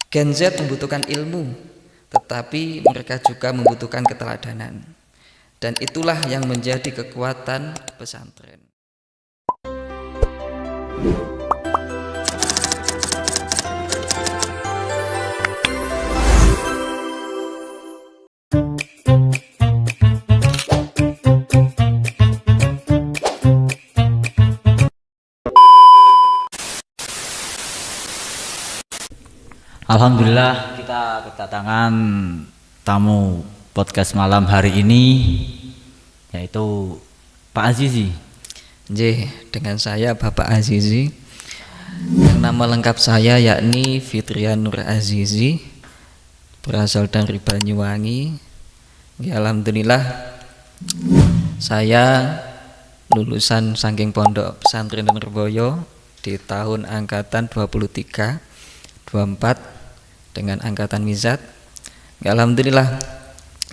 Gen Z membutuhkan ilmu, tetapi mereka juga membutuhkan keteladanan. Dan itulah yang menjadi kekuatan pesantren. Alhamdulillah kita kedatangan tamu podcast malam hari ini, yaitu Pak Azizi. Dengan saya Bapak Azizi. Yang nama lengkap saya yakni Fitrian Nur Azizi, berasal dari Banyuwangi. Alhamdulillah saya lulusan saking Pondok Pesantren Nurboyo di tahun angkatan 23 24 dengan angkatan mizat. Alhamdulillah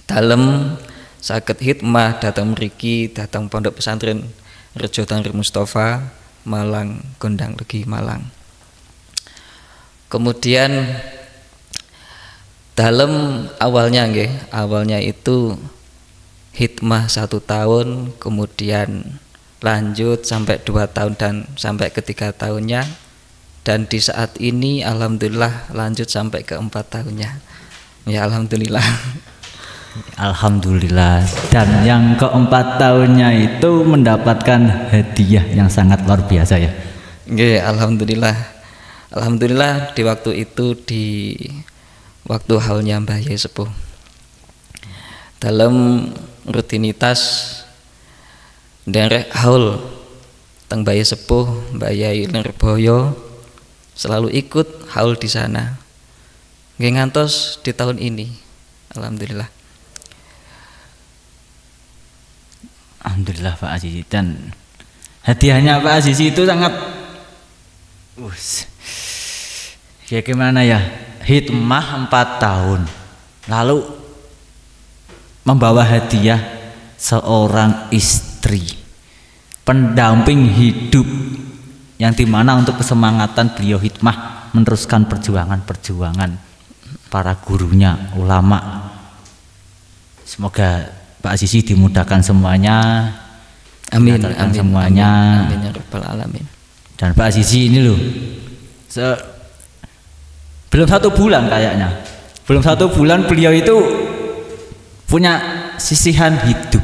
dalem saged hikmah datang mriki datang Pondok Pesantren Rejo Tanri Mustafa Malang Gondang Legi Malang. Kemudian dalem awalnya itu hikmah 1 tahun, kemudian lanjut sampai 2 tahun dan sampai ke 3 tahunnya. Dan di saat ini alhamdulillah lanjut sampai ke 4 tahunnya. Ya alhamdulillah. Alhamdulillah. Dan yang keempat tahunnya itu mendapatkan hadiah yang sangat luar biasa ya. Alhamdulillah. Alhamdulillah di waktu itu di waktu haulnya Mbah Yai Sepuh. Dalam rutinitas derek haul teng Mbah Yai Sepuh, Mbah Yai Nurboyo selalu ikut haul di sana. Ngantos di tahun ini. Alhamdulillah. Alhamdulillah Pak Azizi. Dan hadiahnya Pak Azizi itu sangat ya gimana ya, hikmah 4 tahun lalu membawa hadiah seorang istri pendamping hidup, yang dimana untuk kesemangatan beliau hikmah meneruskan perjuangan para gurunya, ulama. Semoga Pak Azizi dimudahkan semuanya. Amin, semuanya. Amin ya rabbal alamin. Dan Pak Azizi ini loh, belum 1 bulan kayaknya, belum 1 bulan beliau itu punya sisihan hidup,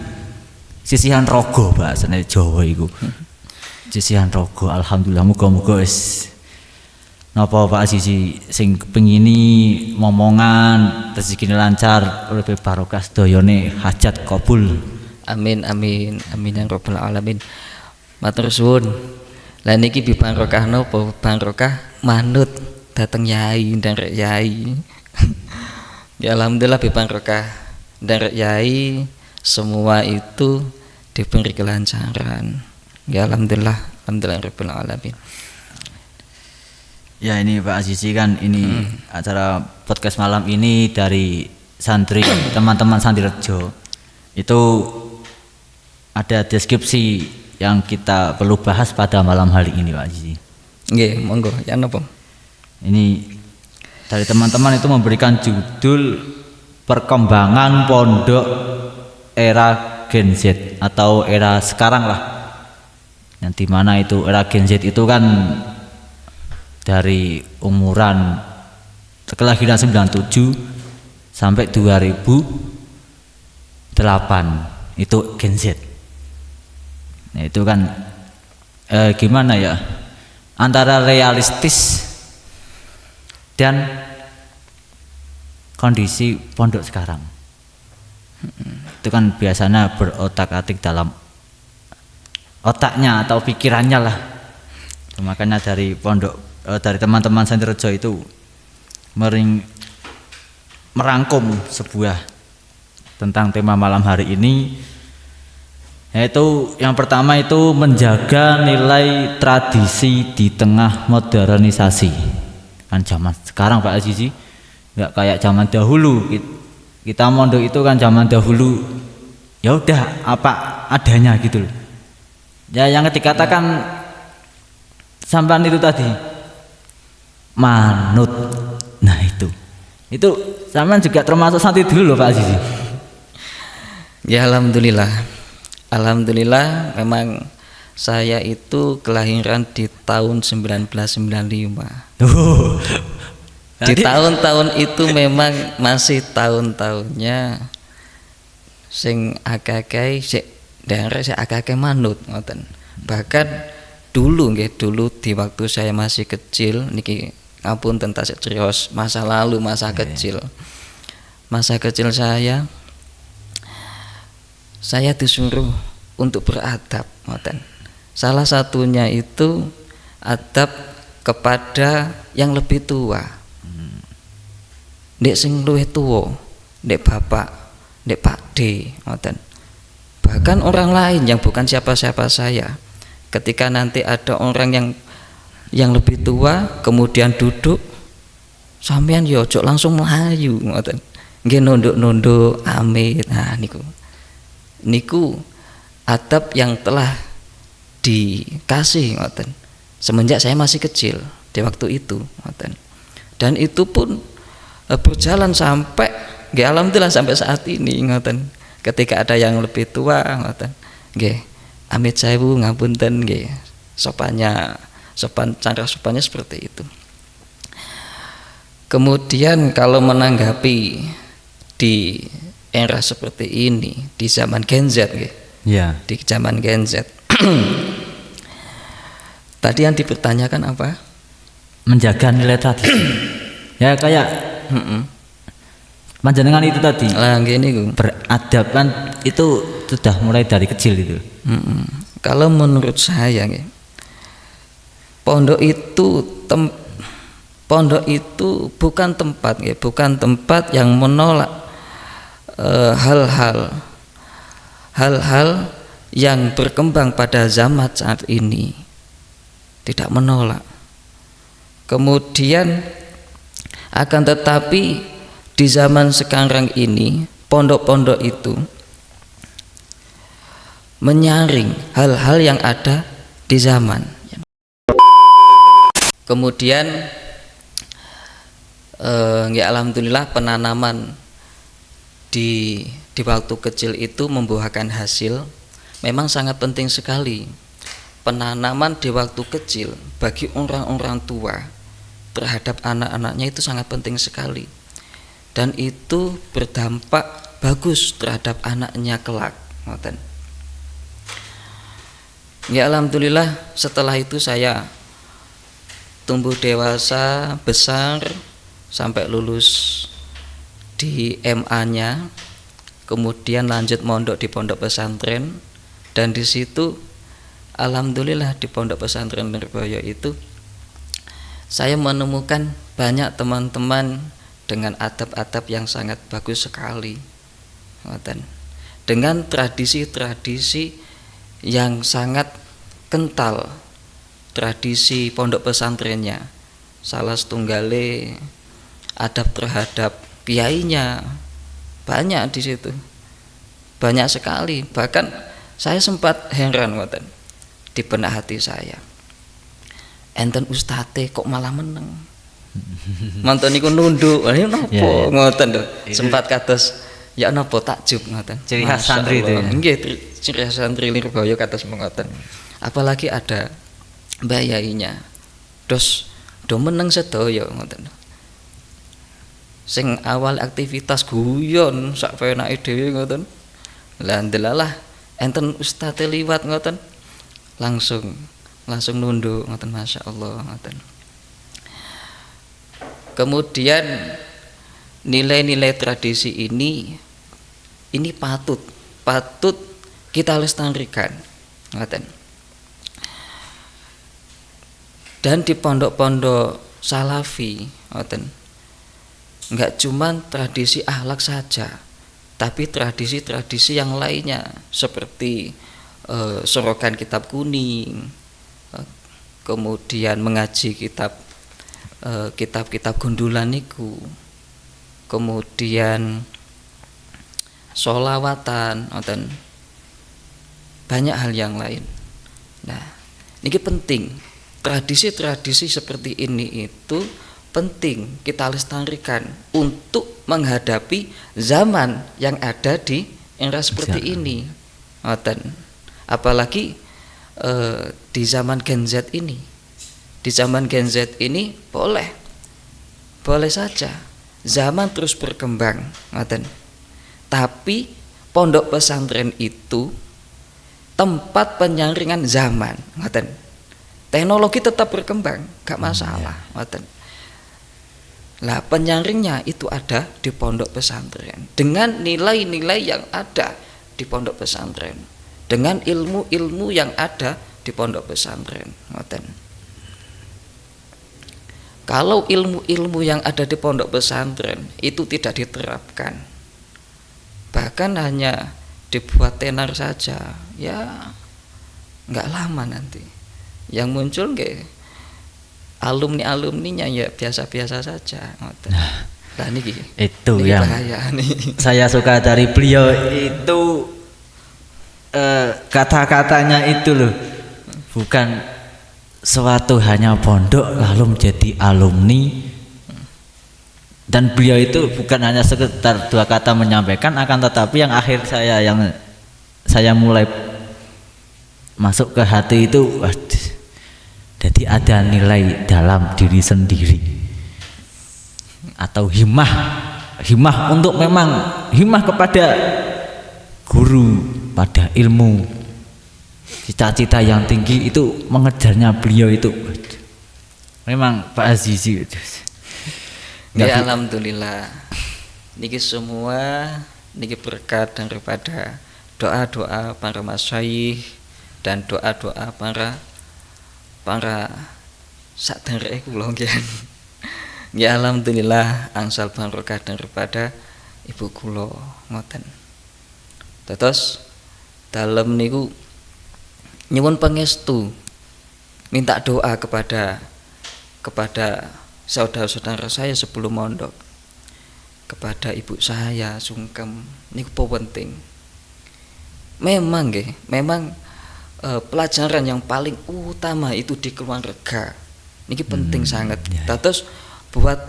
sisihan rogo bahasanya Jawa itu. Sisihan rogo. Alhamdulillah, muga-muga wis napa Pak Azizi sing pengini momongan rezekine lancar, urip barokah, sedayane hajat kabul. Amin ya rabbal alamin. Matur suwun. Lah niki bibarokah napa? Barokah manut dateng yai nderek yai. Ya alhamdulillah bibarokah nderek yai semua itu diberi kelancaran. Ya alhamdulillah rabbil alamin. Ya ini Pak Azizi kan ini acara podcast malam ini dari santri teman-teman santri Rejo. Itu ada deskripsi yang kita perlu bahas pada malam hari ini Pak Azizi. Nggih, monggo. Ya napa? Ini dari teman-teman itu memberikan judul perkembangan pondok era Gen Z atau era sekarang lah. Yang dimana itu era Gen Z itu kan dari umuran kelahiran 97 sampai 2008 itu Gen Z. Nah itu kan gimana ya, antara realistis dan kondisi pondok sekarang. Itu kan biasanya berotak-atik dalam otaknya atau pikirannya lah. Makanya dari pondok dari teman-teman santri Rejo itu merangkum sebuah tentang tema malam hari ini, yaitu yang pertama itu menjaga nilai tradisi di tengah modernisasi. Kan zaman sekarang Pak Azizi nggak kayak zaman dahulu. Kita mondok itu kan zaman dahulu ya udah apa adanya gitu loh. Ya yang dikatakan sampean itu tadi manut. Nah itu Itu sampean juga termasuk santri dulu loh Pak Azizi. Ya alhamdulillah. Alhamdulillah memang saya itu kelahiran di tahun 1995. Di tahun-tahun itu memang masih tahun-tahunnya sing akeh-akeh sik daerah sik akeh-akeh manut ngoten. Bahkan dulu nggih, dulu di waktu saya masih kecil niki ngapunten tasik cerios masa lalu, masa kecil. Masa kecil saya disuruh untuk beradab ngoten. Salah satunya itu adab kepada yang lebih tua. Ndek sing luwih tuwa, ndek bapak, ndek pakde ngoten. Bahkan orang lain yang bukan siapa-siapa saya. Ketika nanti ada orang yang lebih tua kemudian duduk, sampean yo ojo langsung melayu ngoten. Nggih nunduk-nunduk amit. Nah niku adab yang telah dikasih ngoten semenjak saya masih kecil di waktu itu ngoten. Dan itu pun berjalan sampai nggih alhamdulillah sampai saat ini ngoten. Ketika ada yang lebih tua ngoten nggih amit sewu ngapunten nggih, cara sopannya seperti itu. Kemudian kalau menanggapi di era seperti ini di zaman Gen Z nggih. Ya. Di zaman Gen Z. Tadi yang dipertanyakan apa? Menjaga nilai tradisi. Ya kayak panjenengan itu tadi. Lah gini beradab kan itu sudah mulai dari kecil itu. Kalau menurut saya pondok itu bukan tempat bukan tempat yang menolak hal-hal yang berkembang pada zaman saat ini, tidak menolak. Kemudian akan tetapi di zaman sekarang ini pondok-pondok itu menyaring hal-hal yang ada di zaman. Kemudian ya alhamdulillah penanaman di waktu kecil itu membuahkan hasil. Memang sangat penting sekali penanaman di waktu kecil bagi orang-orang tua terhadap anak-anaknya itu sangat penting sekali, dan itu berdampak bagus terhadap anaknya kelak ngoten. Ya alhamdulillah setelah itu saya tumbuh dewasa besar sampai lulus di MA-nya, kemudian lanjut mondok di pondok pesantren, dan di situ alhamdulillah di pondok pesantren Nirboyo itu saya menemukan banyak teman-teman dengan adab-adab yang sangat bagus sekali, dengan tradisi-tradisi yang sangat kental, tradisi pondok pesantrennya. Salah setunggale adab terhadap kiainya banyak di situ, banyak sekali. Bahkan saya sempat heran di benak hati saya, enten ustate kok malah meneng. Mantan niku nunduk, ini nopo ngoten lho. Sempat kados ya nopo takjub ngoten. Ciri khas santri itu. Nggih, ciri khas santri Nirboyo kados mengoten. Apalagi ada mbayainya. Do meneng sedaya ngoten. Sing awal aktivitas guyon sak penake dhewe ngoten. Lah ndelalah enten ustate liwat ngoten. Langsung nunduk ngoten, masyaallah ngoten. Kemudian nilai-nilai tradisi ini patut kita lestarikan ngoten. Dan di pondok-pondok salafi ngoten, enggak cuman tradisi akhlak saja, tapi tradisi-tradisi yang lainnya seperti sorokan kitab kuning, kemudian mengaji kitab-kitab gundulan niku, kemudian sholawatan, banyak hal yang lain. Nah, ini penting. Tradisi-tradisi seperti ini itu penting kita lestarikan untuk menghadapi zaman yang ada di era seperti ini. Ngoten. Apalagi di zaman Gen Z ini. Di zaman Gen Z ini boleh saja zaman terus berkembang, ngoten. Tapi pondok pesantren itu tempat penyaringan zaman, ngoten. Teknologi tetap berkembang, gak masalah, ngoten. Lah penyaringnya itu ada di pondok pesantren dengan nilai-nilai yang ada di pondok pesantren, dengan ilmu-ilmu yang ada di pondok pesantren, ngoten. Kalau ilmu-ilmu yang ada di pondok pesantren itu tidak diterapkan, bahkan hanya dibuat tenar saja, ya nggak lama nanti yang muncul alumni-alumninya ya biasa-biasa saja. Nah, niki itu yang bahaya nih. Saya suka dari beliau itu kata-katanya itu loh, bukan suatu hanya pondok lalu menjadi alumni, dan beliau itu bukan hanya sekedar dua kata menyampaikan, akan tetapi yang akhir saya mulai masuk ke hati itu, jadi ada nilai dalam diri sendiri atau himmah untuk memang himmah kepada guru, pada ilmu, cita-cita yang tinggi itu mengejarnya beliau itu memang Pak Azizi. Ya alhamdulillah niki semua niki berkat daripada doa-doa para masyayikh dan doa-doa para sadherek kula nggih. Ya alhamdulillah angsal barokah daripada ibu kula ngoten. Terus dalem niku nyuwun pangestu, minta doa kepada saudara-saudara saya sebelum mondok, kepada ibu saya sungkem niku penting. Memang pelajaran yang paling utama itu di keluarga. Niki penting sangat. Terus buat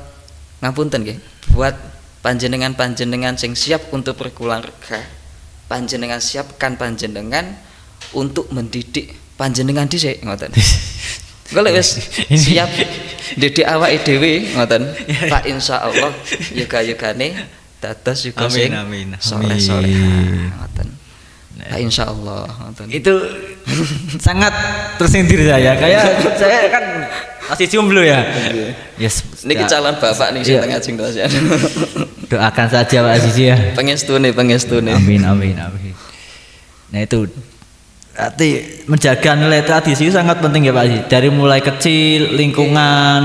ngapunten nggih, buat panjenengan sing siap untuk berkeluarga. Panjenengan siapkan panjenengan untuk mendidik panjenengan dhisik ngoten. Golek wis siap didik awake dhewe ngoten. Pak insyaallah yoga-yogane dados juga sing saleh-saleh ngoten. Nah, insyaallah itu sangat tersindir saya, kayak saya kan masih jomblo ya. Yes, niki calon bapak nih sing tengah sing doakan saja Pak Azizi ya. Pengestune. Amin. Nah itu berarti menjaga nilai tradisi sangat penting ya Pak Azizi, dari mulai kecil, lingkungan.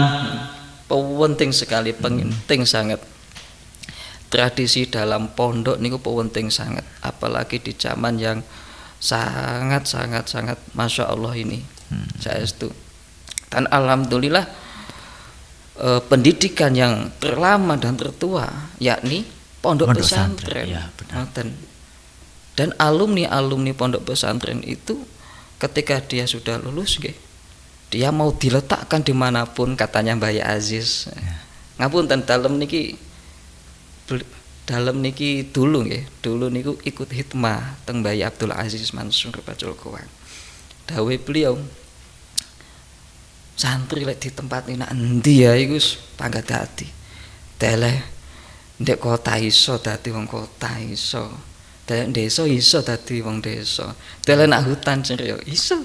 Penting sekali, penting sangat. Tradisi dalam pondok niku penting sangat, apalagi di zaman yang sangat masya Allah ini. Saya itu dan alhamdulillah pendidikan yang terlama dan tertua yakni pondok pesantren. Ya, dan alumni pondok pesantren itu ketika dia sudah lulus dia mau diletakkan dimanapun, katanya Mbah Aziz ngapunten dalam niki dulu niku ikut hitmah teng Mbah Abdul Aziz Mansur Bacul Kowang. Dawe beliau santri lek di tempat ini endi ya iku pangkat dadi. Teleh ndek kota iso dadi wong kota iso. Teleh desa iso dadi wong desa. Teleh nak hutan cerio iso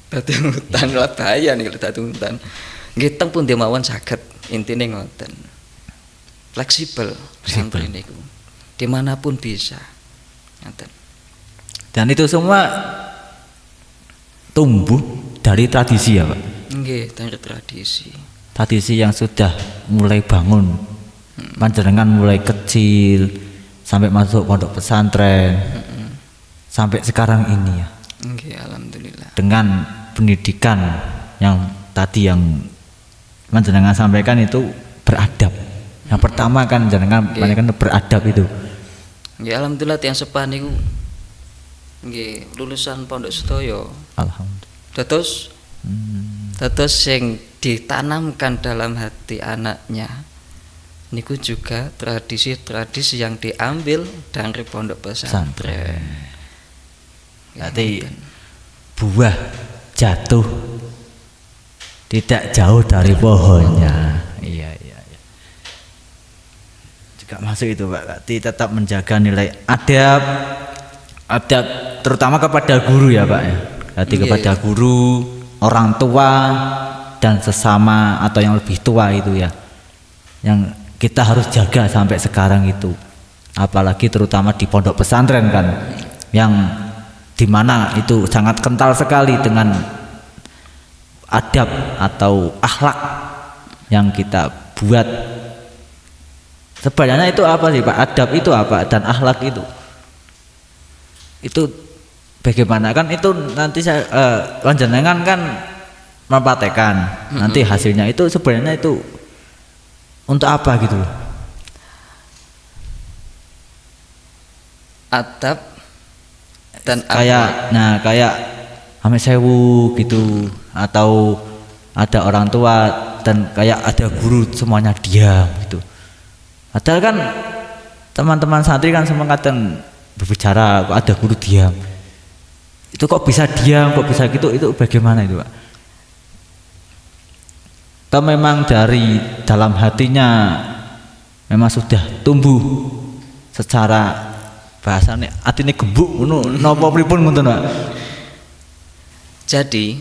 dadi hutan, lah bahaya nih dadi hutan. Nggih teng pundi mawon saged, intine ngoten. Fleksibel santri niku dimanapun bisa. Dan itu semua tumbuh dari tradisi ya Pak? Nggih, dari tradisi. Tradisi yang sudah mulai bangun, panjenengan mulai kecil sampai masuk pondok pesantren, sampai sekarang ini ya. Nggih, alhamdulillah. Dengan pendidikan yang tadi yang panjenengan sampaikan itu beradab. Yang pertama kan jenengan beradab itu. Nggih, alhamdulillah tiyang sepah niku nggih lulusan pondok sedaya. Alhamdulillah. Dados sing ditanamkan dalam hati anaknya. Niku juga tradisi-tradisi yang diambil dari pondok pesantren. Berarti buah jatuh tidak jauh dari pohonnya. Iya. Juga masuk itu Pak. Berarti tetap menjaga nilai adab terutama kepada guru ya Pak ya. Berarti kepada guru, orang tua dan sesama atau yang lebih tua itu ya. Yang kita harus jaga sampai sekarang itu. Apalagi terutama di pondok pesantren kan, yang dimana itu sangat kental sekali dengan adab atau akhlak yang kita buat. Sebenarnya itu apa sih Pak? Adab itu apa dan akhlak itu bagaimana kan itu nanti saya panjenengan kan mempraktekkan nanti hasilnya itu sebenarnya itu untuk apa gitu loh? Adab dan kayak ame sewu gitu, atau ada orang tua dan kayak ada guru semuanya diam gitu. Padahal kan teman-teman santri kan semua kadang berbicara, kok ada guru diam. Itu kok bisa diam, kok bisa gitu, itu bagaimana itu Pak? Atau memang dari dalam hatinya memang sudah tumbuh secara bahasane atine gembuk ngono napa pripun ngoten Pak? Jadi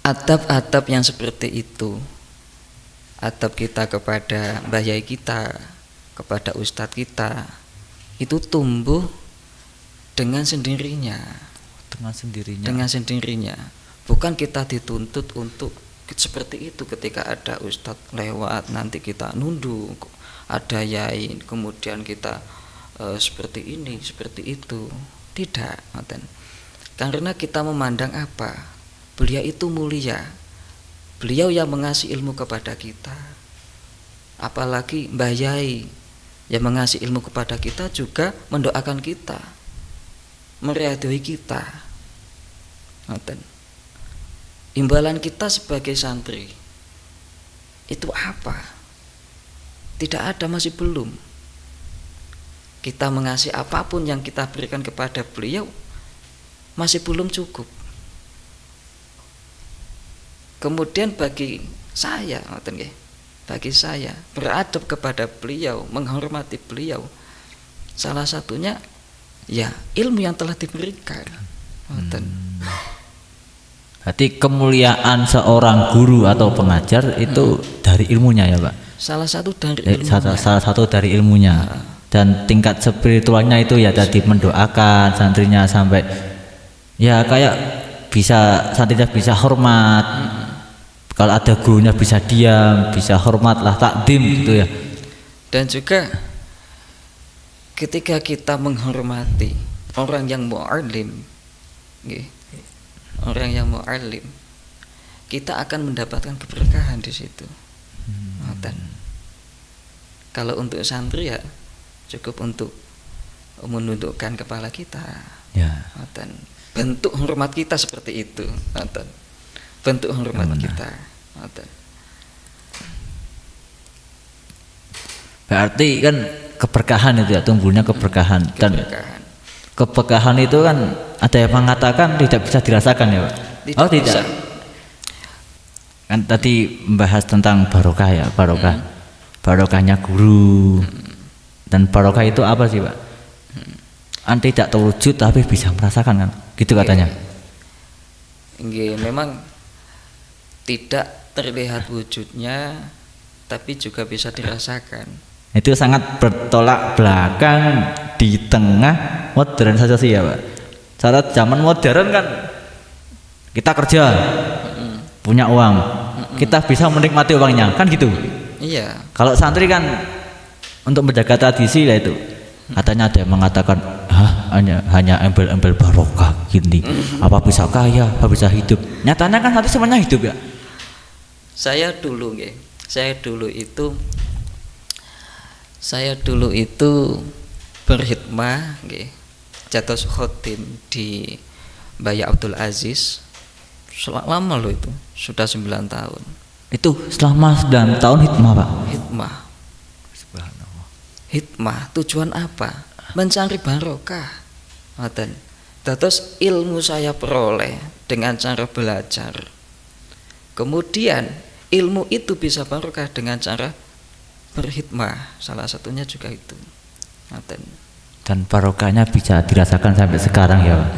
adab-adab yang seperti itu, adab kita kepada mbah yai kita, kepada ustadz kita, itu tumbuh dengan sendirinya. Dengan sendirinya. Bukan kita dituntut untuk seperti itu. Ketika ada ustadz lewat nanti kita nunduk, ada yai kemudian kita seperti ini, seperti itu. Tidak, karena kita memandang apa? Beliau itu mulia. Beliau yang mengasih ilmu kepada kita. Apalagi mbah yai yang mengasih ilmu kepada kita juga mendoakan kita, meridhoi kita. Imbalan kita sebagai santri itu apa? Tidak ada, masih belum. Kita mengasih apapun yang kita berikan kepada beliau masih belum cukup. Kemudian bagi saya beradab kepada beliau, menghormati beliau, salah satunya ya ilmu yang telah diberikan. Berarti kemuliaan seorang guru atau pengajar itu dari ilmunya ya Pak? Salah satu dari ilmunya. Salah satu dari ilmunya. Dan tingkat spiritualnya itu ya tadi mendoakan santrinya sampai ya kayak bisa santrinya bisa hormat. Kalau ada gurunya bisa diam, bisa hormat lah, takdim gitu ya. Dan juga ketika kita menghormati orang yang mu'alim, orang yang mu'alim, kita akan mendapatkan keberkahan di situ. Kalau untuk santri ya cukup untuk menundukkan kepala kita. Ya. Bentuk hormat kita seperti itu. Bentuk hormat kita. Berarti kan keberkahan itu ya, tumbuhnya keberkahan. Dan keberkahan itu kan ada yang mengatakan tidak bisa dirasakan ya Pak? Tidak. Bisa. Kan tadi membahas tentang barokah ya, barokahnya guru. Dan barokah itu apa sih Pak? Tidak terwujud tapi bisa merasakan kan, gitu katanya. Memang tidak terlihat wujudnya, tapi juga bisa dirasakan. Itu sangat bertolak belakang di tengah modernisasi ya Pak. Saat zaman modern kan kita kerja, punya uang, kita bisa menikmati uangnya, kan gitu. Iya. Kalau santri kan untuk menjaga tradisi lah itu. Katanya ada yang mengatakan hanya embel-embel barokah gini. Apa bisa kaya, apa bisa hidup? Nyatanya kan nanti semuanya hidup ya. Saya dulu itu berkhidmah jatos khotim di Mbah Abdul Aziz lama loh itu, sudah 9 tahun. Itu selama 9 tahun hikmah, Pak. Hikmah. Subhanallah. Hikmah tujuan apa? Mencari barokah. Ngoten. Terus ilmu saya peroleh dengan cara belajar. Kemudian ilmu itu bisa barokah dengan cara berhikmah. Salah satunya juga itu. Ngoten. Dan barokahnya bisa dirasakan sampai sekarang ya, Pak.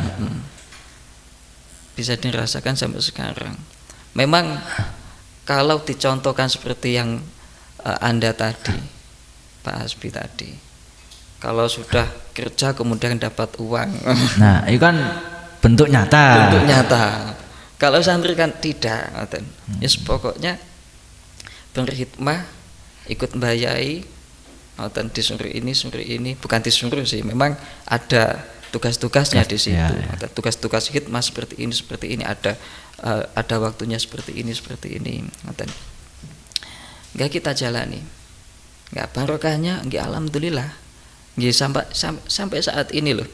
Bisa dirasakan sampai sekarang. Memang kalau dicontohkan seperti yang Anda tadi, Pak Hasbi tadi, kalau sudah kerja kemudian dapat uang, Nah, itu kan bentuk nyata. bentuk nyata. Kalau santri kan tidak, yes, pokoknya berhikmah, ikut mbayai, disuruh ini, bukan disuruh sih, memang ada tugas-tugasnya di situ. Ya. Tugas-tugas hikmah seperti ini, ada waktunya seperti ini. Enggak kita jalani. Enggak barokahnya, enggak alhamdulillah. Nggih sampai saat ini loh.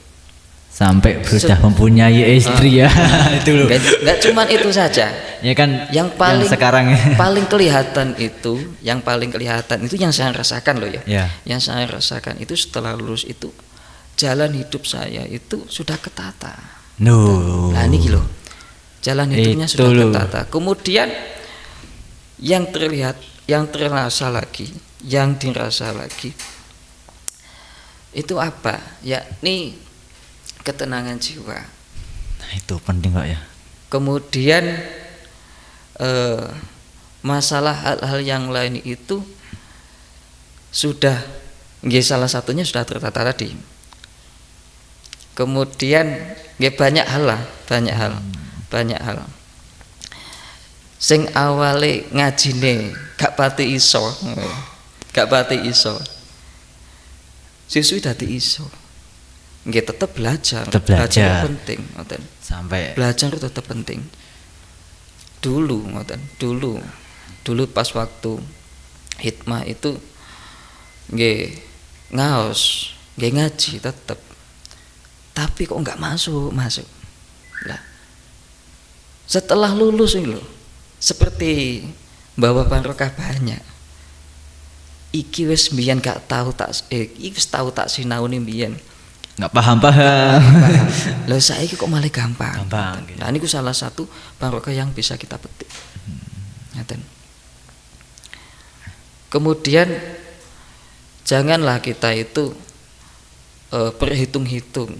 Sampai sudah mempunyai istri ya. Itu loh. Enggak cuman itu saja. Ya kan yang paling yang sekarang paling kelihatan itu yang saya rasakan loh ya. Yang saya rasakan itu setelah lulus itu jalan hidup saya itu sudah ketata. Nah ini loh. Jalan hidupnya itu sudah loh. ketata. Kemudian yang terlihat, yang dirasa lagi itu apa? Yakni ketenangan jiwa. Nah, itu penting kok ya. Kemudian masalah hal-hal yang lain itu sudah, salah satunya sudah tertata tadi. Kemudian banyak hal. Sing awale ngajine gak pati iso. Siswi dadi iso. Nggih tetep belajar. Belajar penting, ngoten. Sampai belajar itu tetap penting. Dulu pas waktu hikmah itu nggih ngaos, nggih ngaji tetep. Tapi kok enggak masuk. Lah. Setelah lulus ini loh, seperti bawa barokah banyak. Iki wis mbiyen gak tahu iki wis tahu tak sinaune mbiyen. Nggak paham. Lah saiki kok malah gampang. Gitu. Nah, ini salah satu barokah yang bisa kita petik. Kemudian janganlah kita itu berhitung-hitung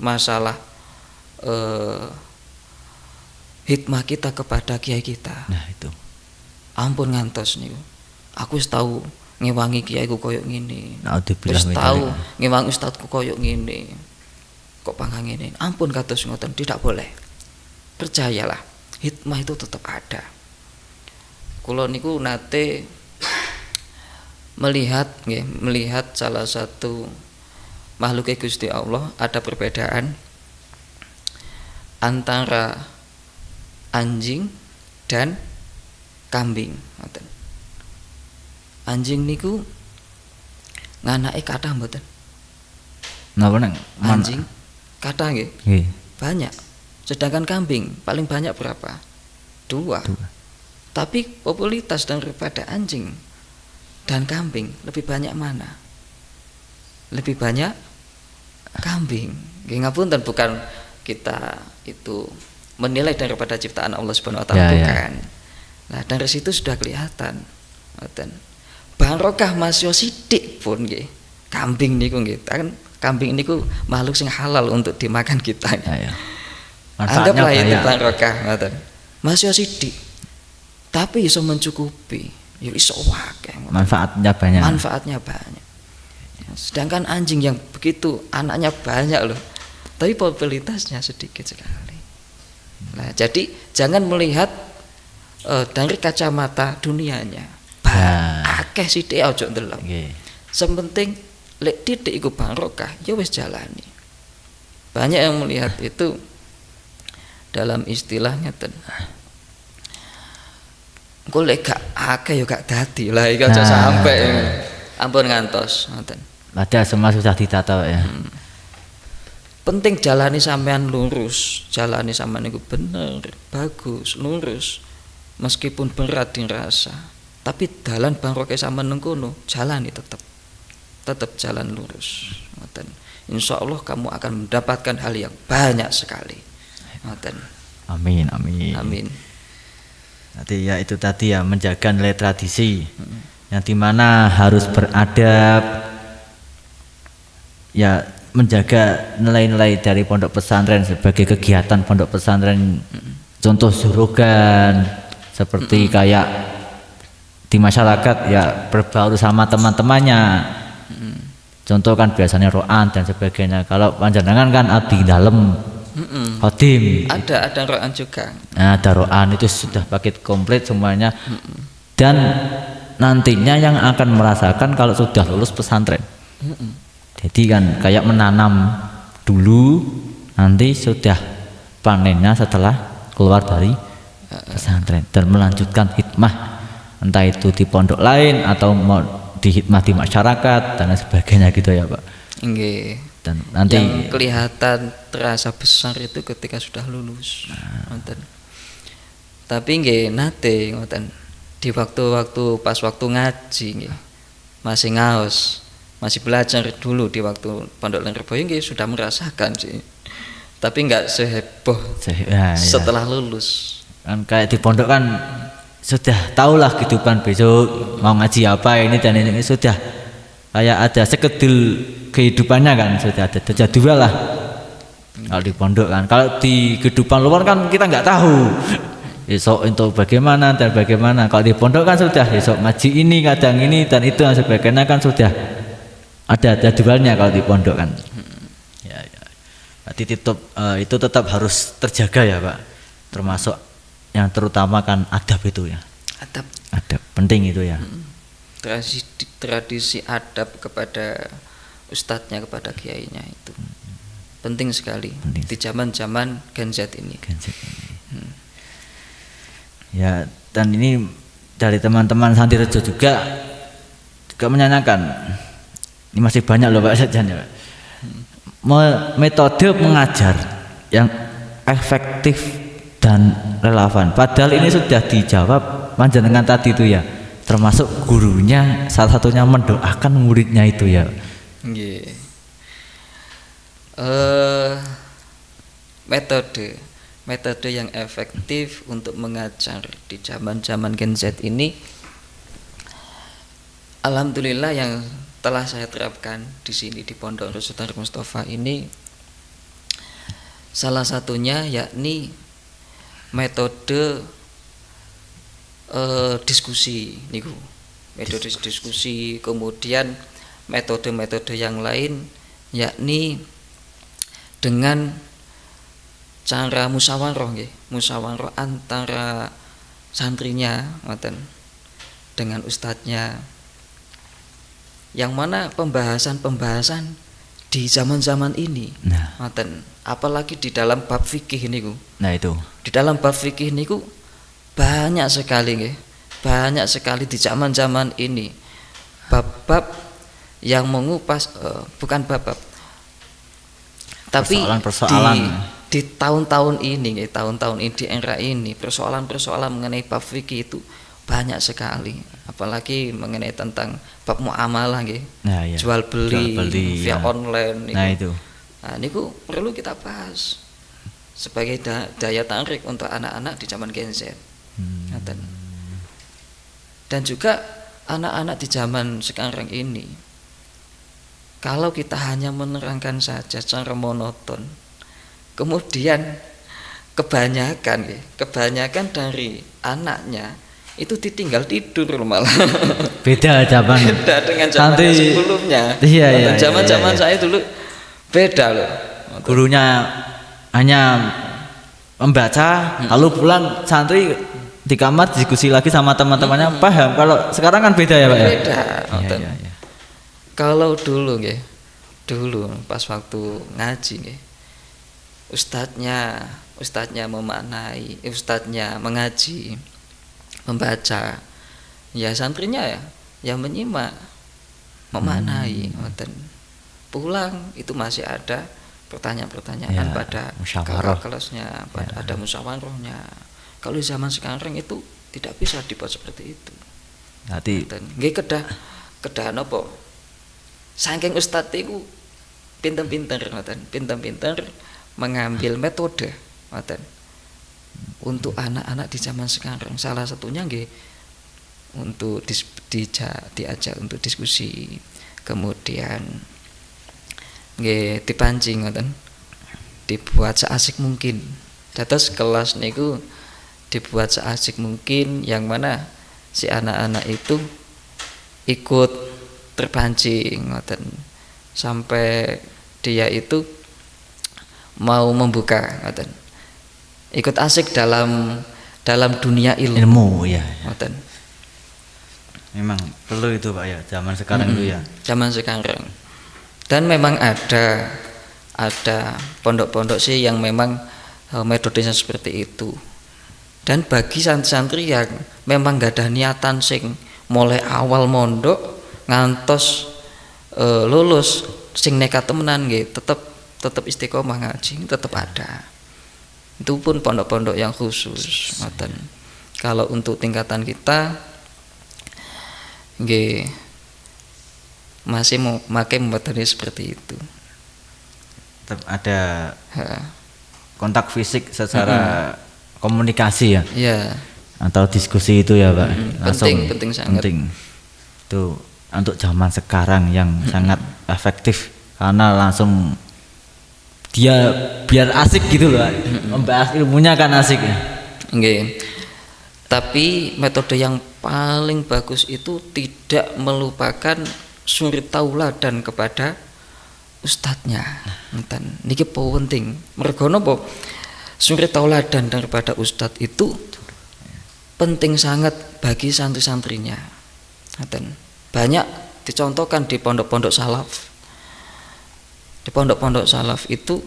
masalah hikmah kita kepada kiai kita. Nah itu. Ampun ngantos niku. Aku wis tahu ngewangi kiaiku koyo ngene. Wis tahu ngewangi ustadku koyo ngene. Kok panggang ngene? Ampun kados ngoten, tidak boleh. Percayalah, hikmah itu tetap ada. Kula niku nate melihat salah satu makhluk Gusti Allah, ada perbedaan antara anjing dan kambing. Anjing niku nganake kathah mboten? Napa nang? Anjing kathah nggih. Nggih. Banyak. Sedangkan kambing paling banyak berapa? 2. Tapi popularitas daripada anjing dan kambing lebih banyak mana? Lebih banyak kambing. Nggih ngapunten, bukan kita itu menilai daripada ciptaan Allah Subhanahu wa taala, bukan. Nah, dari situ sudah kelihatan. Barokah masih sithik pun nggih. Kambing niku nggih, kan kambing niku makhluk sing halal untuk dimakan kita. Ya. Anggaplah itu barokah, ngoten. Masih sithik. Tapi iso mencukupi, ya iso akeh. Manfaatnya banyak. Sedangkan anjing yang begitu anaknya banyak loh, tapi popularitasnya sedikit sekali. Nah, jadi jangan melihat dari kacamata dunianya. Akeh sithik aja ndelok. Sementing lek titik iku barokah, ya wis jalani. Banyak yang melihat itu dalam istilahnya engko lek gak akeh ya gak dadi. Lah iki aja sampe. Ampun ngantos ngoten. Padahal semua susah ditata ya. penting jalani sampean lurus, jalani sampean niku bener, bagus, lurus. Meskipun berat dirasa, tapi dalan barokah sampean nang kono, jalani tetap jalan lurus. Ngoten. Insyaallah kamu akan mendapatkan hal yang banyak sekali. Ngoten. Amin, amin. Amin. Nanti ya itu tadi ya, menjaga nilai tradisi yang dimana harus beradab, ya menjaga nilai-nilai dari pondok pesantren sebagai kegiatan pondok pesantren. Contoh zurogan seperti kayak di masyarakat ya berbaur sama teman-temannya. Contoh kan biasanya ro'an dan sebagainya. Kalau panjenengan kan abdi dalam, khotim. Ada ro'an juga. Nah, ada ro'an itu sudah paket komplit semuanya. Dan nantinya yang akan merasakan kalau sudah lulus pesantren. Jadi kan kayak menanam dulu, nanti sudah panennya setelah keluar dari pesantren dan melanjutkan hikmah, entah itu di pondok lain atau mau di hikmah di masyarakat dan sebagainya gitu ya Pak. Nggih. Dan nanti yang kelihatan terasa besar itu ketika sudah lulus. Ngoten. Tapi nggih nate ngoten. Di waktu-waktu pas waktu ngaji nggih. Masih ngaos, masih belajar dulu di waktu pondok Lirboyo nggih sudah merasakan sih. Tapi enggak seheboh setelah lulus. Kan kayak di pondok kan sudah tahulah kehidupan besok mau ngaji apa ini dan ini sudah kayak ada sekedil kehidupannya kan, sudah ada jadwal lah. Kalau di pondok kan, kalau di kehidupan luar kan kita nggak tahu besok untuk bagaimana dan bagaimana. Kalau di pondok kan sudah besok ngaji ini kadang ini dan itu dan sebagainya kan sudah ada jadwalnya kalau di pondok kan. Ya. Berarti itu tetap harus terjaga ya Pak, termasuk yang terutama kan adab itu ya. Adab penting itu ya. Tradisi adab kepada ustadznya, kepada kiainya itu penting sekali di zaman-zaman Gen Z ini. Ya, dan ini dari teman-teman Santirejo juga menanyakan, ini masih banyak loh Pak Sajan ya Pak. Metode mengajar yang efektif dan relevan. Padahal ini sudah dijawab panjenengan tadi itu ya, termasuk gurunya salah satunya mendoakan muridnya itu ya. Nggih. Metode yang efektif untuk mengajar di zaman-zaman Gen Z ini, alhamdulillah yang telah saya terapkan di sini di Pondok Rasulullah Mustafa ini, salah satunya yakni metode diskusi niku, metode diskusi, kemudian metode-metode yang lain yakni dengan cara musyawarah nggih, musyawarah antara santrinya ngoten dengan ustadznya, yang mana pembahasan di zaman-zaman ini ngoten, apalagi di dalam bab fikih niku. Nah itu di dalam bab fikih niku banyak sekali nggih, banyak sekali di zaman-zaman ini bab-bab yang mengupas bukan bab-bab tapi persoalan di tahun-tahun ini nggih, tahun-tahun ini di era ini persoalan-persoalan mengenai bab fikih itu banyak sekali, apalagi mengenai tentang bab muamalah nggih. Nah, iya. Jual beli via online niku. Nah itu. Nah niku perlu kita bahas sebagai daya tarik untuk anak-anak di zaman Gen Z. Dan juga anak-anak di zaman sekarang ini, kalau kita hanya menerangkan saja secara monoton, kemudian kebanyakan dari anaknya itu ditinggal tidur malah. Beda dengan zaman sebelumnya. Iya, zaman saya dulu beda loh. Gurunya hanya membaca, lalu pulang santri di kamar diskusi lagi sama teman-temannya, paham. Kalau sekarang kan beda ya Pak ya? Beda. Iya. Kalau dulu nggih, dulu pas waktu ngaji nggih, ustadznya memaknai, ustadznya mengaji, membaca, ya santrinya ya menyimak, memaknai, ngoten. Pulang itu masih ada pertanyaan-pertanyaan Ya, pada musyawarah. kakak kelasnya, ada musyawarahnya. Kalau zaman sekarang itu tidak bisa dibuat seperti itu. Nanti Dan nggih kedah napa? Saking ustadz iku pinter-pinter ngoten, pinter-pinter mengambil metode ngoten. Untuk anak-anak di zaman sekarang salah satunya nggih untuk diajak untuk diskusi, kemudian nggih dipancing ngoten, dibuat seasik mungkin. Dados kelas niku dibuat seasik mungkin, yang mana si anak-anak itu ikut terpancing ngoten, sampai dia itu mau membuka ngoten, ikut asik dalam dunia ilmu ya. ngoten. Memang perlu itu Pak ya, zaman sekarang itu ya. Zaman sekarang. Dan memang ada pondok-pondok sih yang memang metodenya seperti itu. Dan bagi santri-santri yang memang gak ada niatan sing mulai awal mondok ngantos lulus sing nekat temenan nggih, tetap istiqomah ngaji, tetap ada. Itu pun pondok-pondok yang khusus ngoten. Kalau untuk tingkatan kita nggih masih mau pakai metode seperti itu. Tetap ada kontak fisik secara komunikasi ya. Iya. Atau diskusi itu ya Pak. Langsung Penting sangat. Penting. Itu untuk zaman sekarang yang sangat efektif karena langsung dia biar asik gitu loh. Membahas ilmunya kan asik ya. Nggih. Tapi metode yang paling bagus itu tidak melupakan suri tauladan kepada ustadznya. Enten niki penting. Mergo napa? Suri tauladan daripada ustadz itu penting sangat bagi santri-santrinya. Enten banyak dicontohkan di pondok-pondok salaf. Di pondok-pondok salaf itu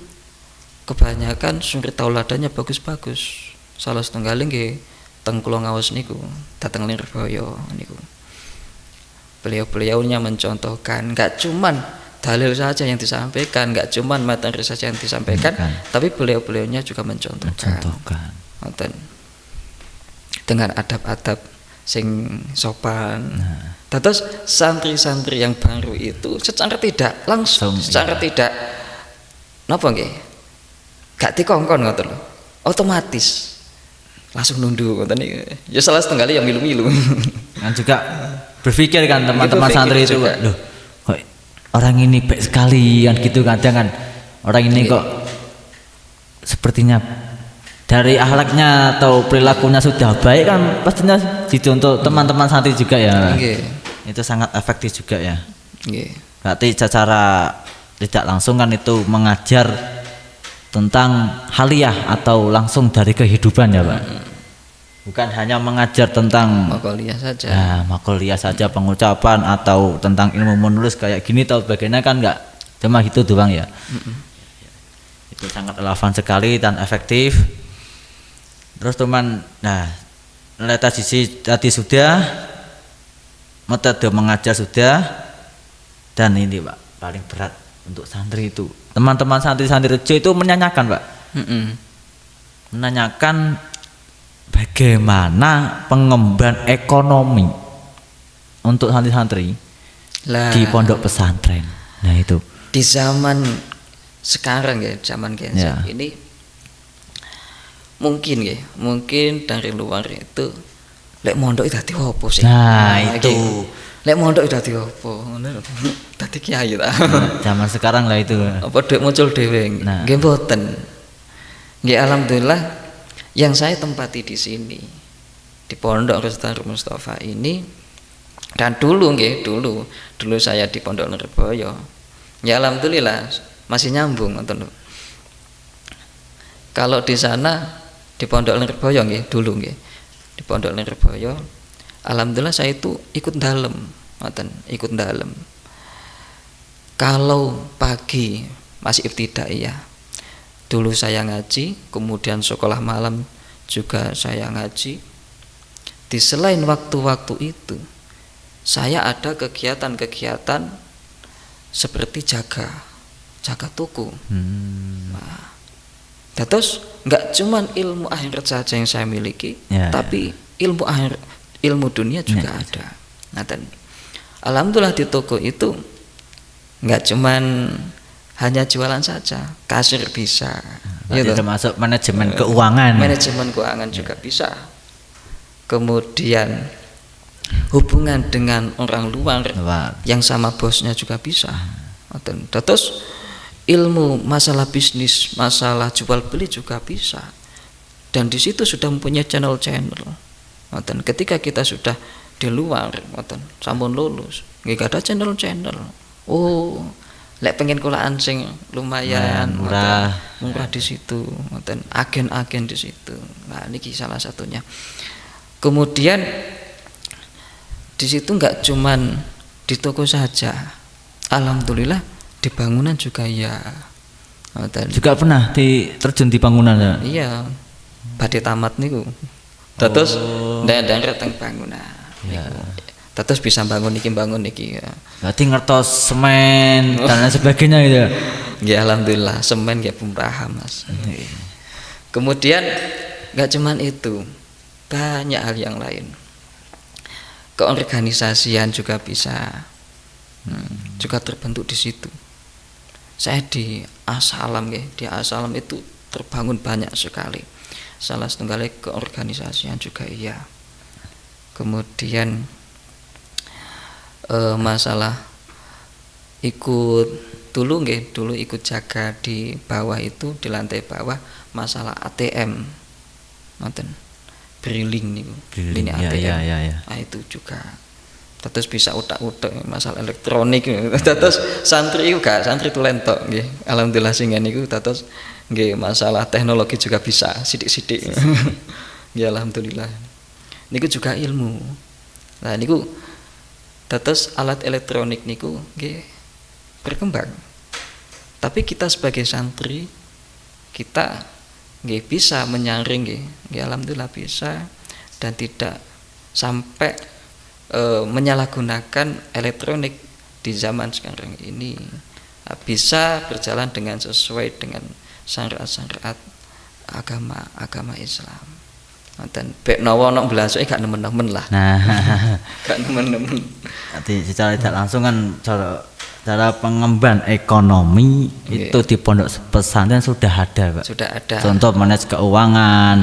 kebanyakan suri tauladannya bagus-bagus. Salah setunggalnya nggih teng kula ngaos niku, dateng Lirboyo niku. Beliau-beliaunya mencontohkan, enggak cuman dalil saja yang disampaikan, enggak cuman materi saja yang disampaikan, tapi beliau-beliaunya juga mencontohkan. Ngoten. Dengan adab-adab sing sopan. Terus santri-santri yang baru itu secara tidak langsung, secara tidak napa nggih? Gak dikongkon ngoten lho. Otomatis langsung nunduk ngoten iki. Ya salah setengah yang milu-milu. Kan juga berpikir kan teman-teman santri itu, loh kok orang ini baik sekali kan gitu, kadang kan orang ini kok sepertinya dari akhlaknya atau perilakunya sudah baik kan, pastinya dicontoh teman-teman santri juga ya. Itu sangat efektif juga ya. Berarti secara tidak langsung kan itu mengajar tentang haliah atau langsung dari kehidupan ya Pak. Bukan hanya mengajar tentang makoliyah saja. Nah, makoliyah saja, pengucapan atau tentang ilmu menulis kayak gini atau bagaimana kan enggak cuma gitu doang ya. Itu sangat relevan sekali dan efektif. Terus teman, nah tadi sudah, metode mengajar sudah, dan ini Pak paling berat untuk santri itu. Teman-teman santri-santri Rejo itu menanyakan Pak, menanyakan bagaimana pengembangan ekonomi untuk santri-santri di pondok pesantren. Nah itu di zaman sekarang ya, zaman Gen Z ini mungkin dari luar itu lek mondok itu dadi opo sih? Nah itu lek mondok itu dadi opo? Dadi kiai ta. Zaman sekarang lah itu. Apa dhek muncul dhewe? Nggih mboten. Nggih alhamdulillah yang saya tempati di sini di Pondok Lestari Mustafa ini, dan dulu saya di Pondok Lirboyo. Ya alhamdulillah masih nyambung ngoten lho. Kalau di sana di Pondok Lirboyo di Pondok Lirboyo alhamdulillah saya itu ikut dalem ngoten, ikut dalem. Kalau pagi masih ibtidaiyah, dulu saya ngaji, kemudian sekolah malam juga saya ngaji. Di selain waktu-waktu itu, saya ada kegiatan-kegiatan seperti jaga jaga toko. Nah, terus nggak cuman ilmu akhirat saja yang saya miliki, tapi ilmu dunia juga ada. Nah, dan alhamdulillah di toko itu nggak cuman hanya jualan saja, kasir bisa. Gitu. Termasuk manajemen keuangan. Manajemen keuangan juga bisa. Kemudian hubungan dengan orang luar yang sama bosnya juga bisa. Terus ilmu masalah bisnis, masalah jual beli juga bisa. Dan di situ sudah mempunyai channel-channel. Dan ketika kita sudah di luar, sampun lulus, nggak ada channel-channel. Oh, lek pengen kulaan sing lumayan murah di situ, agen-agen di situ. Nah, ini salah satunya. Kemudian di situ nggak cuman di toko saja, alhamdulillah di bangunan juga ya. Juga pernah terjun di bangunan ya? Iya, badhe tamat niku. Terus ndang-ndang teng bangunan. Ya. Terus bisa bangun niki ya. Berarti ngertos semen dan lain sebagainya gitu. Ya alhamdulillah semen ya bumrah Mas. Kemudian nggak cuman itu, banyak hal yang lain. Keorganisasian juga bisa, juga terbentuk di situ. Saya di Asalam di Asalam itu terbangun banyak sekali. Salah setunggalnya keorganisasian juga iya. Kemudian masalah dulu ikut jaga di bawah itu, di lantai bawah masalah ATM, briling niku, ini ATM. Ya. Nah, itu juga. Terus bisa utak-utak masalah elektronik. Terus santri itu lentok nggih. Alhamdulillah sing niku terus nggih masalah teknologi juga bisa sidik-sidik. Ya alhamdulillah. Niku juga ilmu. Nah niku terus alat elektronik niku nggih berkembang. Tapi kita sebagai santri kita nggih bisa menyaring nggih alhamdulillah bisa, dan tidak sampai menyalahgunakan elektronik di zaman sekarang ini. Bisa berjalan dengan sesuai dengan syariat agama Islam. Dan bek nawa nok belasuke gak nemen-nemen lah. Nah, gak nemen-nemen. Nanti secara tidak langsung kan cara pengembangan ekonomi itu di pondok pesantren sudah ada, Pak. Sudah ada. Contoh manajemen keuangan,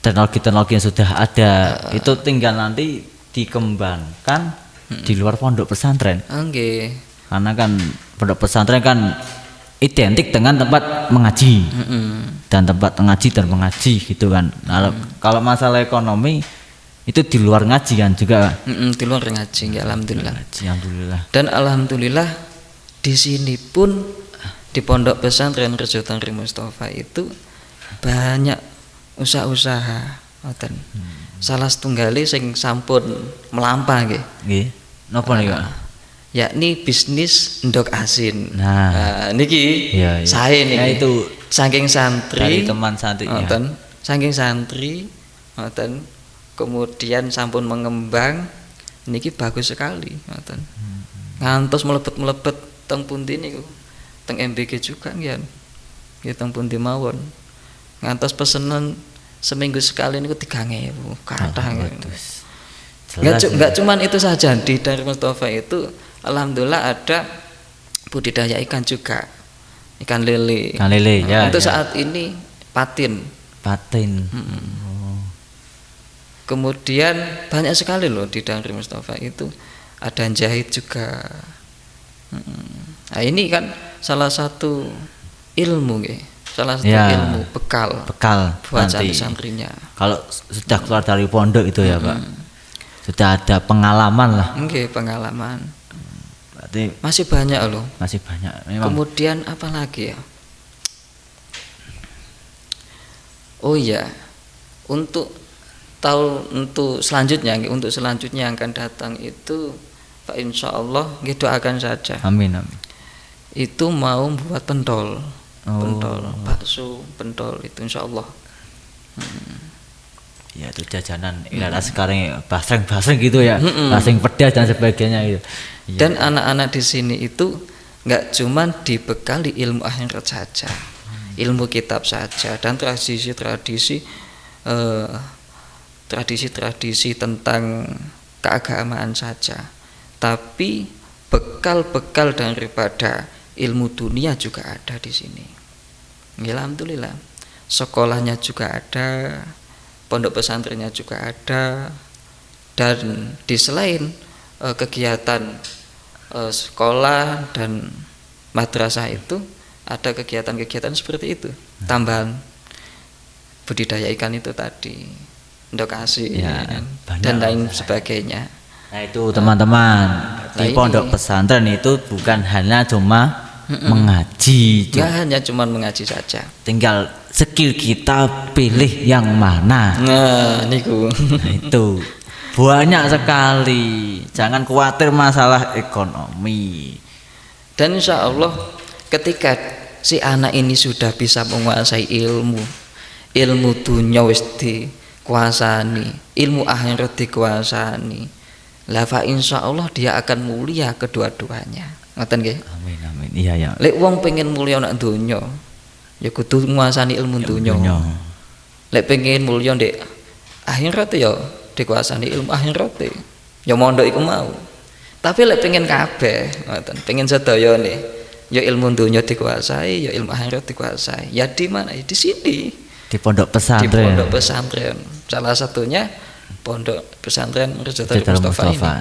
teknologi yang sudah ada, itu tinggal nanti dikembangkan di luar pondok pesantren. Oke. Karena kan pondok pesantren kan identik dengan tempat mengaji dan tempat mengaji dan mengaji gitu kan. Kalau masalah ekonomi itu di luar ngaji kan juga. Di luar ngaji ya alhamdulillah. Alhamdulillah. Dan alhamdulillah di sini pun di pondok pesantren Rejo Tangri Mustafa itu banyak usaha-usaha. Salah setunggali sing sampun melampah nggih. Napa niku? Yakni bisnis endok asin. Nah, niki iya. Saya niki. Ya itu saking santri, dari teman santri. Saking santri, kemudian sampun mengembang, niki bagus sekali. Ngantos melebet teng pundi niku, teng MBG juga nggih. Nggih teng pundi mawon. Ngantos pesenan seminggu sekali niku 3.000 kathah nggih. Enggak cuman itu saja, di Darul Mustafa itu alhamdulillah ada budidaya ikan juga, ikan lele. Ikan lele ya. Untuk saat ini patin. Kemudian banyak sekali loh di Darul Mustafa itu, ada jahit juga. Nah ini kan salah satu ilmu salah satu ilmu bekal buat santri-santrinya. Kalau sudah keluar dari pondok itu ya Pak. Sudah ada pengalaman lah. Pengalaman. Berarti masih banyak loh. Masih banyak. Memang. Kemudian apa lagi ya? Oh iya, untuk selanjutnya yang akan datang itu, Pak Insya Allah, doakan saja. Amin. Itu mau buat pentol, bakso, pentol itu Insya Allah. Ya itu jajanan era sekarang basreng gitu ya, basreng pedas dan sebagainya itu. Dan anak-anak di sini itu nggak cuman dibekali ilmu akhirat saja, ilmu kitab saja, dan tradisi tentang keagamaan saja, tapi bekal-bekal daripada ilmu dunia juga ada di sini. Alhamdulillah, sekolahnya juga ada, pondok pesantrennya juga ada, dan di selain kegiatan sekolah dan madrasah itu ada kegiatan-kegiatan seperti itu, tambahan budidaya ikan itu tadi, edukasi Ya, dan lain banyak. sebagainya. Nah itu teman-teman, di ini- pondok pesantren itu bukan hanya cuma mengaji, Nggak hanya cuma mengaji saja. tinggal skill kita pilih yang mana. Nah, niku. Nah, itu banyak sekali. Jangan khawatir masalah ekonomi. Dan insya Allah ketika si anak ini sudah bisa menguasai ilmu dunia wis dikuasani, ilmu akhirat dikuasani, lah fa insya Allah dia akan mulia kedua-duanya. Ngoten nggih? Amin amin. Iya ya. Lek wong pengen mulia nak dunya, ya kudu nguasani ilmu dunya. Lek pengen mulia ndek akhirat ya dikuasani ilmu akhirat. Ya mondok iku mau. Tapi lek pengen kabeh, ngoten, pengen sedaya nih, ya ilmu dunya dikuasai, ya ilmu akhirat dikuasai. Ya di mana? Ya di sini. Di pondok Di pesantren. pondok pesantren. Salah satunya pondok pesantren Rezatul Rezatul Mustafa ini. Mustafa.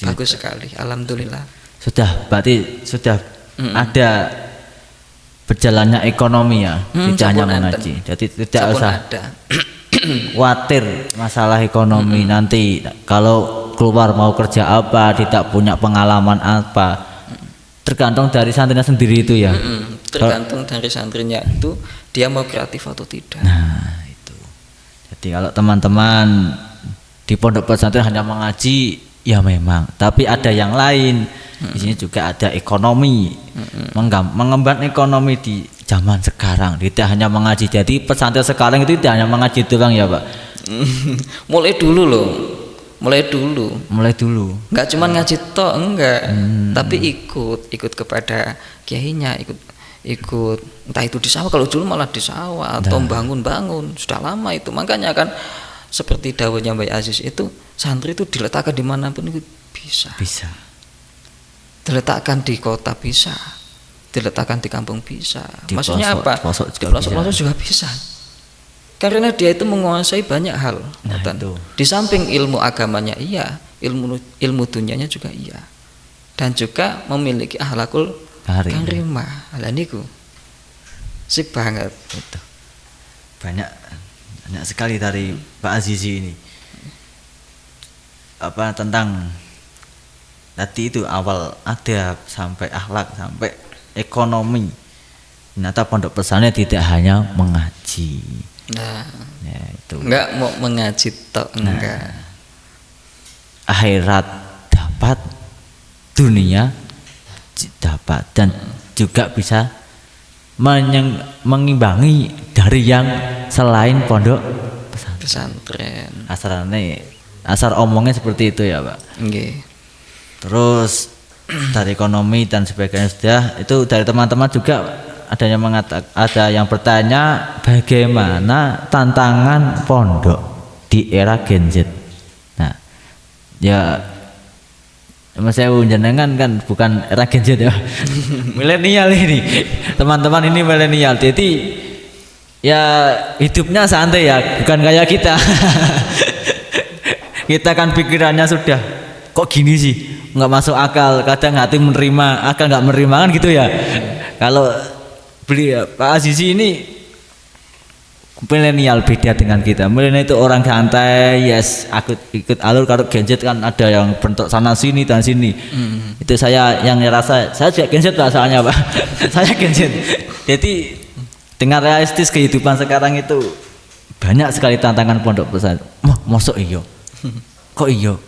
Bagus sekali, alhamdulillah. Berarti sudah ada berjalannya ekonomi ya, tidak hanya sampun mengaji. enten. Jadi tidak Sampun usah ada. khawatir masalah ekonomi nanti kalau keluar mau kerja apa, tidak punya pengalaman apa. Tergantung dari santrinya sendiri itu ya. Tergantung dari santrinya itu dia mau kreatif atau tidak. Nah, itu. Jadi kalau teman-teman di pondok pesantren hanya mengaji, ya memang. Tapi ada yang lain. Di sini juga ada ekonomi, mengemban ekonomi di zaman sekarang. Tidak hanya mengaji. Jadi pesantren sekarang itu tidak hanya mengaji doang ya, Pak. Mulai dulu loh, mulai dulu. Mulai dulu. Enggak cuma ngaji tok, enggak. Tapi ikut kepada kiainya, ikut entah itu di sawah, kalau dulu malah di sawah atau bangun-bangun, sudah lama itu. Makanya kan seperti dawuhnya Mbak Aziz itu, santri itu diletakkan dimanapun itu bisa. Diletakkan di kota bisa, diletakkan di kampung bisa. Di Maksudnya apa? pelosok Di pelosok-pelosok juga bisa. Karena dia itu menguasai banyak hal. Nah, Dan itu. di samping ilmu agamanya iya, ilmu dunianya juga iya. Dan juga memiliki akhlakul karimah. Lah niku. Sip banget. Itu. Banyak sekali dari Pak Azizi ini. Apa tentang tadi itu awal adab sampai akhlak sampai ekonomi. Ternyata pondok pesantren tidak hanya mengaji. Nah, Ya, itu. enggak mau mengaji tok, enggak. Akhirat dapat, dunia dapat, dan juga bisa mengimbangi dari yang selain pondok pesantren. Pesantren. Asar omongnya seperti itu ya, Pak. Nggih. Terus dari ekonomi dan sebagainya sudah, itu dari teman-teman juga ada yang bertanya bagaimana tantangan pondok di era Gen Z. Nah, ya Mas saya jenengan kan bukan era Gen Z ya. Milenial ini. Teman-teman ini milenial. Jadi ya hidupnya santai ya, bukan kayak kita. Kita kan pikirannya sudah kok gini sih, nggak masuk akal, kadang hati menerima, akal nggak menerima kan gitu ya. Kalau beli Pak Azizi ini milenial, beda dengan kita. Milenial itu orang santai, yes, aku ikut alur. Kalau Gen Z kan ada yang bentuk sana sini dan sini. Itu saya yang ngerasa, saya juga Gen Z Pak, soalnya Pak. Saya Gen Z. Jadi dengan realistis kehidupan sekarang itu banyak sekali tantangan pondok pesantren. Mosok iyo, kok iyo?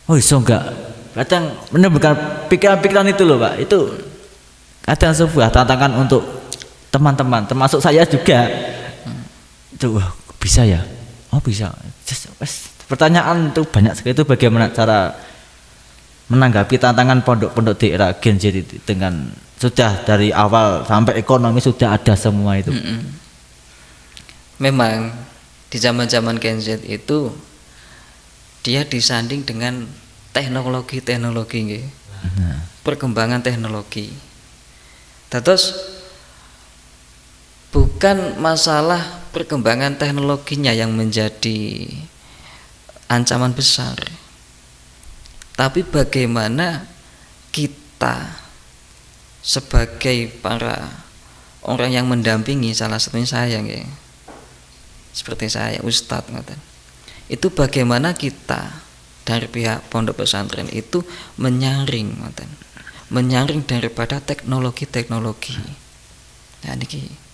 Oh iso enggak? Kadang menemukan pikiran-pikiran itu loh Pak. Itu kadang sebuah tantangan untuk teman-teman, termasuk saya juga. Itu wah, bisa ya? Oh bisa. Pertanyaan itu banyak sekali. Itu bagaimana cara menanggapi tantangan pondok-pondok di era Gen Z itu dengan sudah dari awal sampai ekonomi sudah ada semua itu. Memang di zaman-zaman Gen Z itu dia disanding dengan teknologi nggih. Perkembangan teknologi. Terus bukan masalah perkembangan teknologinya yang menjadi ancaman besar, tapi bagaimana kita sebagai para orang yang mendampingi, salah satunya saya nggih, seperti saya Ustadz ngoten, itu bagaimana kita dari pihak pondok pesantren itu menyaring ngoten, menyaring daripada teknologi. Nah niki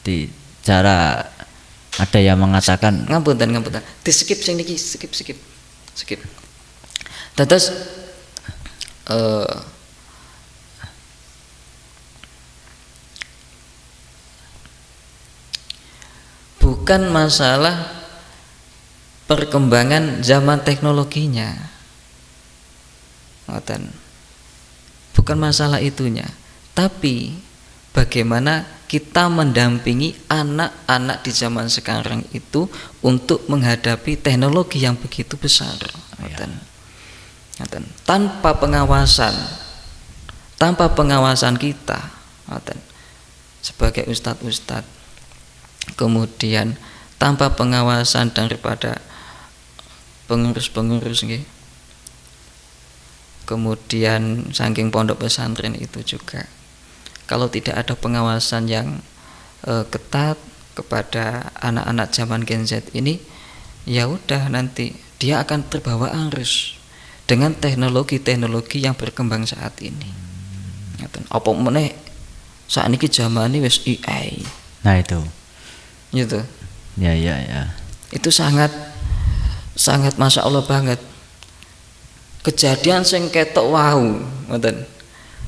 Di cara ada yang mengatakan ngapunten di skip sing niki skip. Terus bukan masalah perkembangan zaman teknologinya, ngoten, bukan masalah itunya, tapi bagaimana kita mendampingi anak-anak di zaman sekarang itu untuk menghadapi teknologi yang begitu besar, ngoten. Tanpa pengawasan kita, ngoten, sebagai ustadz, kemudian tanpa pengawasan daripada pengurus nggih, kemudian saking pondok pesantren itu juga, kalau tidak ada pengawasan yang ketat kepada anak-anak zaman Gen Z ini, ya udah nanti dia akan terbawa arus dengan teknologi yang berkembang saat ini. Apa meneh saat ini zamane wis AI. Nah itu. Gitu. Ya. Itu sangat masya Allah banget. Kejadian sing ketok wau, ngoten.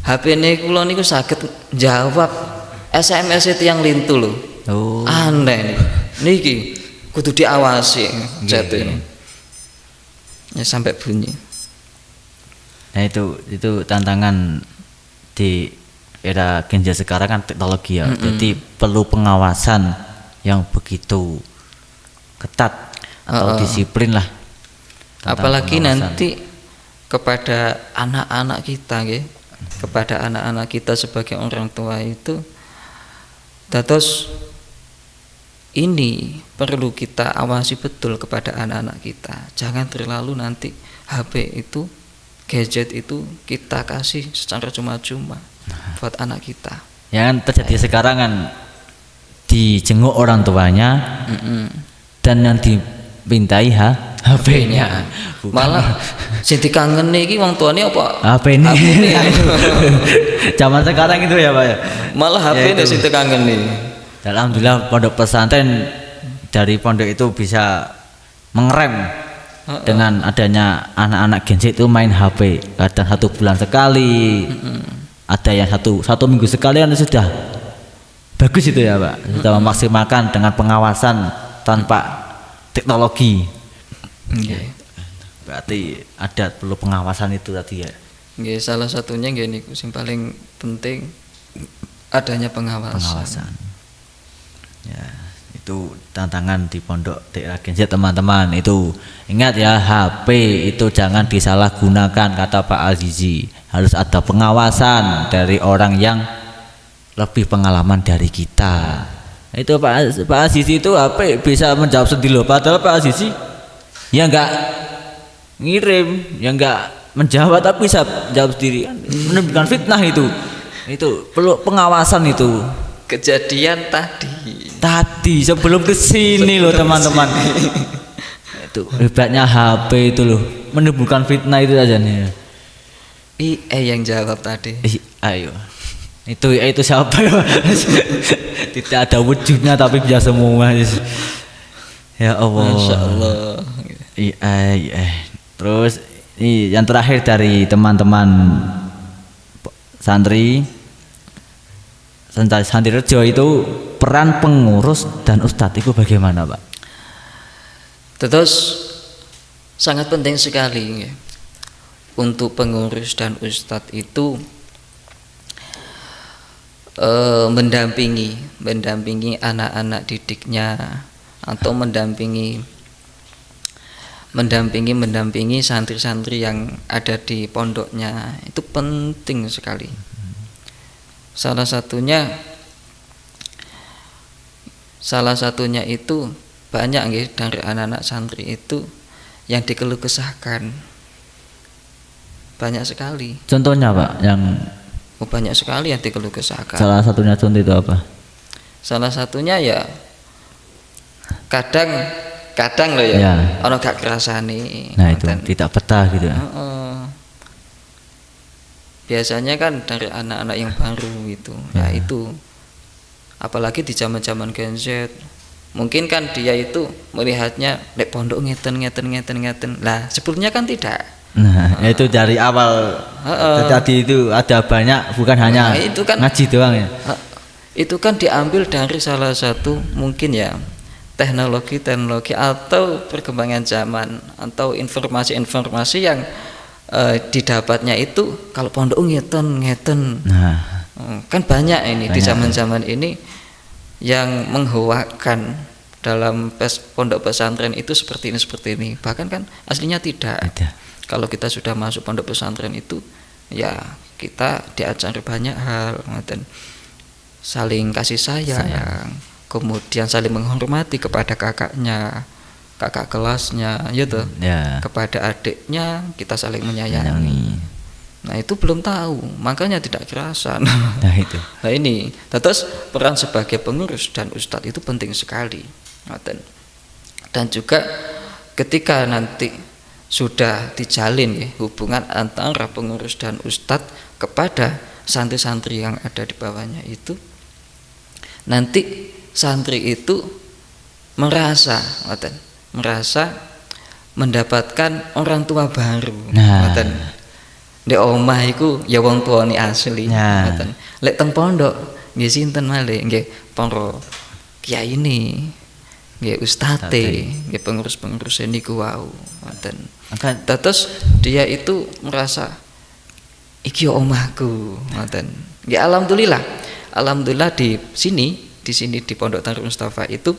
HP-ne kula niku saged jawab SMS itu yang lintu lho. Oh. Aneh niki kudu diawasi jatuh. Ya sampai bunyi. Nah itu tantangan di era Gen Z sekarang kan teknologi ya. Jadi perlu pengawasan yang begitu ketat atau disiplin lah. Apalagi pengawasan nanti kepada anak-anak kita nggih, kepada anak-anak kita sebagai orang tua itu, terus ini perlu kita awasi betul kepada anak-anak kita. Jangan terlalu nanti HP itu, gadget itu kita kasih secara cuma-cuma buat anak kita. Yang terjadi sekarang kan dijenguk orang tuanya, dan yang dipintai HP-nya. Malah sing dikangeni iki wong tuane apa? HP ini. Zaman sekarang itu ya Pak ya. Malah HP ini sing dikangeni. Alhamdulillah pondok pesantren dari pondok itu bisa mengerem dengan adanya anak-anak Gen Z itu main HP. Kadang 1 bulan sekali, ada yang satu minggu sekali, kan sudah bagus itu ya Pak. Sudah memaksimalkan dengan pengawasan tanpa teknologi. Berarti ada perlu pengawasan itu tadi ya. Nggih, salah satunya nggih niku sing paling penting adanya pengawasan. Ya, itu tantangan di pondok daerah Gen Z teman-teman. Itu ingat ya, HP itu jangan disalahgunakan kata Pak Azizi. Harus ada pengawasan dari orang yang lebih pengalaman dari kita. Itu Pak Azizi itu HP bisa menjawab sendiri loh. Padahal Pak Azizi ya enggak ngirim, ya enggak menjawab, tapi bisa jawab sendiri. Menimbulkan fitnah itu perlu pengawasan itu. Kejadian tadi sebelum kesini loh teman-teman. Itu hebatnya HP itu loh, menimbulkan fitnah itu aja nih. yang jawab tadi. Ayo. Itu siapa ya? Tidak ada wujudnya tapi bisa semua. Ya Allah. Masya Allah. Terus ini yang terakhir dari teman-teman santri Rejo itu, peran pengurus dan ustadz itu bagaimana Pak? Terus sangat penting sekali ya, untuk pengurus dan ustadz itu mendampingi anak-anak didiknya atau mendampingi santri-santri yang ada di pondoknya, itu penting sekali. Salah satunya itu banyak nggih dari anak-anak santri itu yang dikeluh kesahkan. Banyak sekali. Contohnya Pak yang Banyak sekali yang dikeluh kesahkan. salah satunya contoh itu apa? Salah satunya ya kadang loh ya. Ono gak kerasane. Nah, itu tidak betah gitu ya. Biasanya kan dari anak-anak yang baru gitu. Ya itu. Apalagi di zaman-zaman Gen Z. Mungkin kan dia itu melihatnya nek pondok ngeten. Lah, sebelumnya kan tidak. Nah, itu dari awal tadi itu ada banyak, bukan hanya itu kan, ngaji doang ya. Itu kan diambil dari salah satu mungkin ya teknologi atau perkembangan zaman atau informasi yang didapatnya itu kalau pondok ngeten. Nah, kan banyak ini di zaman-zaman ini yang menghoakkan dalam pondok pesantren itu seperti ini. Bahkan kan aslinya tidak. Kalau kita sudah masuk pondok pesantren itu ya kita diajari banyak hal, saling kasih sayang, kemudian saling menghormati kepada kakak kelasnya, gitu. Kepada adiknya kita saling menyayangi. Nah itu belum tahu, makanya tidak kerasa. Nah itu. Nah ini, terus peran sebagai pengurus dan ustadz itu penting sekali. Dan juga ketika nanti sudah dijalin ya, hubungan antara pengurus dan ustadz kepada santri-santri yang ada di bawahnya itu, nanti santri itu merasa mendapatkan orang tua baru. Di omah iku ya wong tuane asli. Lek teng pondok nggih sinten malih nggih para kiai ini, nggih ustate, nggih pengurus-pengurus niku wau. Terus dia itu merasa iki omahku, ya alhamdulillah di sini di Pondok Darul Mustafa itu,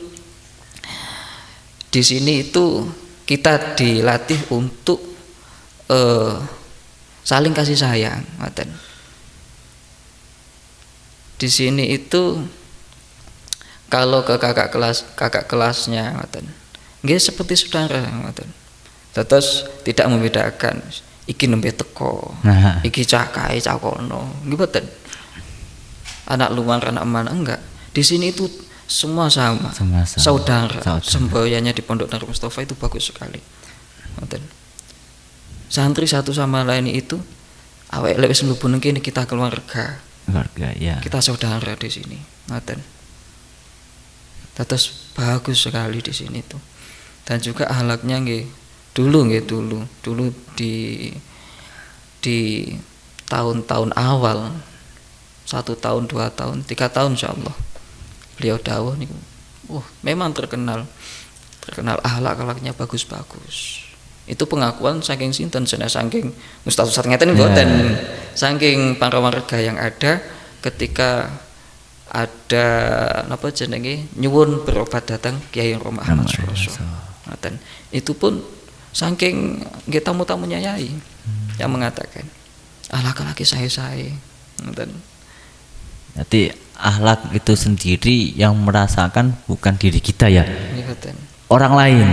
di sini itu kita dilatih untuk saling kasih sayang, di sini itu kalau ke kakak kelasnya, nggih seperti saudara, terus tidak membedakan iki nembe teko, iki cakai cakono, gitu. Anak luar anak mana enggak. Di sini itu semua sama. Saudara. Semboyannya di Pondok Darul Mustafa itu bagus sekali. Santri satu sama lain itu awake lek wis mlebu nang kene kita keluarga ya. Kita saudara di sini. Terus bagus sekali di sini tuh. Dan juga akhlaknya nggih dulu di tahun-tahun awal, 1 tahun 2 tahun 3 tahun insyaallah beliau dawuh niku memang terkenal akhlaknya bagus. Itu pengakuan saking sinten, saking ustaz-ustaz ngeten mboten, saking para warga yang ada ketika ada napa jenenge nyuwun berobat datang Kiai Roma Ahmad Suroso. Itu pun saking nggih tamu-tamunya Yai yang mengatakan akhlak saya. Jadi akhlak itu sendiri yang merasakan bukan diri kita ya. Orang lain.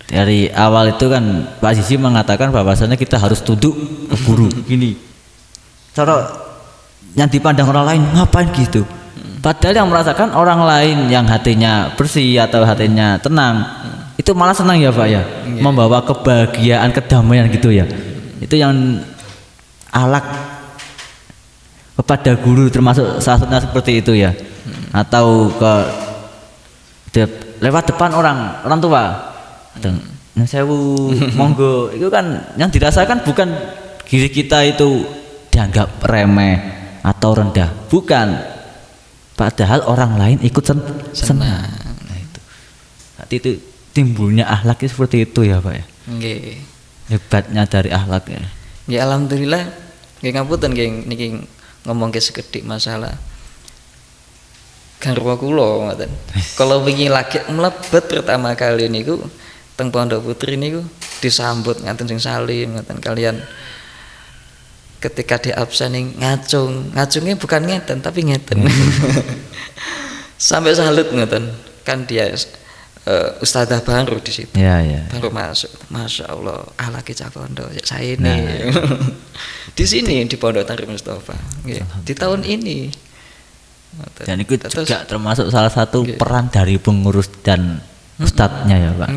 Dari awal itu kan Pak Sisi mengatakan bahwasanya kita harus tunduk ke guru. Gini. Cara yang dipandang orang lain ngapain gitu. Padahal yang merasakan orang lain yang hatinya bersih atau hatinya tenang, itu malah senang ya Pak ya, membawa kebahagiaan, kedamaian gitu ya. Itu yang akhlak kepada guru termasuk salah satunya seperti itu ya. Atau lewat depan orang tua. Sewu monggo, itu kan yang dirasakan bukan diri kita itu dianggap remeh atau rendah, bukan. Padahal orang lain ikut senang. Nah itu. Berarti itu timbulnya akhlak seperti itu ya Pak ya. Nggih. Hebatnya dari akhlak ya. Ya alhamdulillah nggih ngapunten nggih niki ngomong ke sekedhik masalah garwa kula ngoten. Kalau wingi lagi mlebet pertama kali niku teng Pondok Putri niku disambut ngaten sing salim ngoten kalian ketika di absen ngacungnya bukan ngeten tapi ngeten. Sampai salut ngoten kan dia ustadzah baru di situ. Ya, ya. Baru masuk. Masya Allah, ala kicah pondok saya ini. Di sini di Pondok Tari Mustafa. Di tahun ini. Dan itu juga termasuk salah satu peran dari pengurus dan ustadznya ya Pak.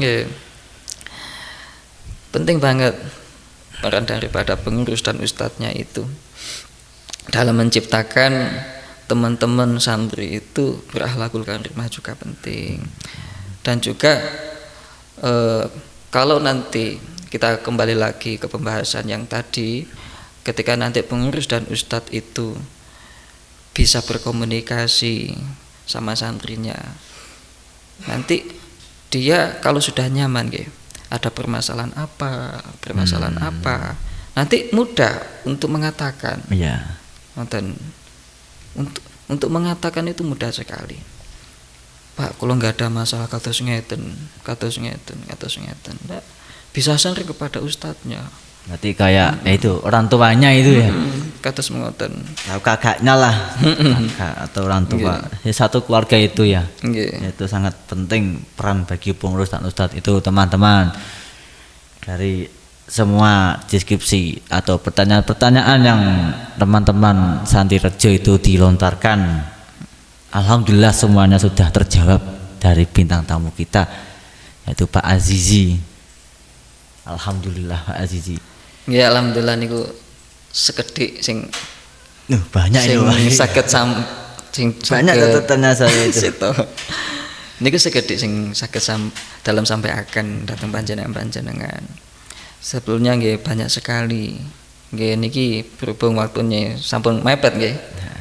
Penting banget peran daripada pengurus dan ustadznya itu dalam menciptakan teman-teman santri itu berakhlakul karimah juga penting. Dan juga kalau nanti kita kembali lagi ke pembahasan yang tadi, ketika nanti pengurus dan ustadz itu bisa berkomunikasi sama santrinya, nanti dia kalau sudah nyaman ada permasalahan apa, nanti mudah untuk mengatakan. Iya. Untuk mengatakan itu mudah sekali. Pak, kalau nggak ada masalah kados ngeten. Bisa santri kepada ustadznya. Berarti kayak itu orang tuanya itu ya. Kados ngoten. Nah, kakaknya lah. Kakak atau orang tua. Ya, satu keluarga itu ya. Itu sangat penting peran bagi pengurus dan ustadz itu teman-teman. Dari semua deskripsi atau pertanyaan-pertanyaan yang teman-teman Santri Rejo itu dilontarkan, alhamdulillah semuanya sudah terjawab dari bintang tamu kita yaitu Pak Azizi. Alhamdulillah Pak Azizi. Ya alhamdulillah niku sekedhik sing banyak sing ini saged banyak catatannya saya itu. Niku sekedhik sing saged dalam sampai akan datang panjenengan. Sebelumnya nggih banyak sekali. Nggih niki berhubung waktunya sampun mepet nggih.